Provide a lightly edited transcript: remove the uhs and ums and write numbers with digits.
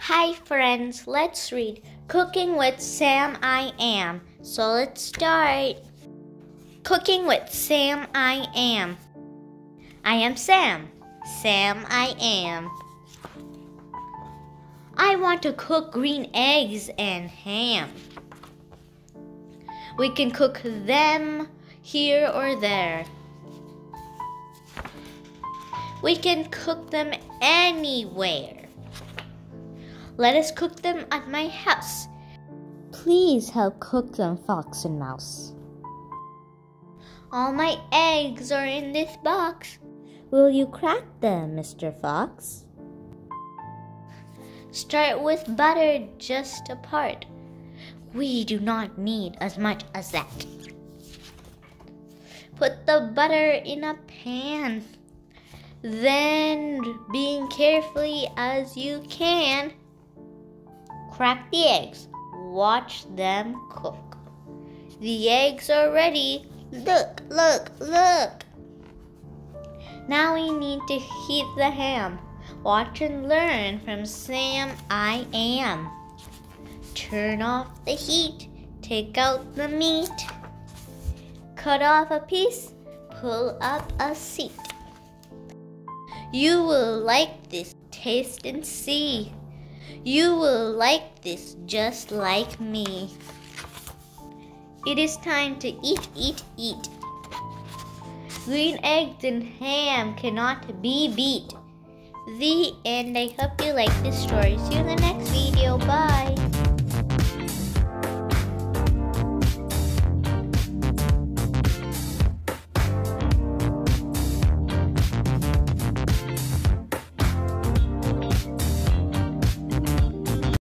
Hi friends, let's read Cooking with Sam I Am. So let's start. Cooking with Sam I Am. I am Sam. Sam I am. I want to cook green eggs and ham. We can cook them here or there. We can cook them anywhere. Let us cook them at my house. Please help cook them, Fox and Mouse. All my eggs are in this box. Will you crack them, Mr. Fox? Start with butter just a part. We do not need as much as that. Put the butter in a pan. Then, being carefully as you can, crack the eggs. Watch them cook. The eggs are ready. Look, look, look. Now we need to heat the ham. Watch and learn from Sam I Am. Turn off the heat. Take out the meat. Cut off a piece. Pull up a seat. You will like this. Taste and see. You will like this just like me. It is time to eat, eat, eat. Green eggs and ham cannot be beat. The end. I hope you like this story. See you in the next video. Bye.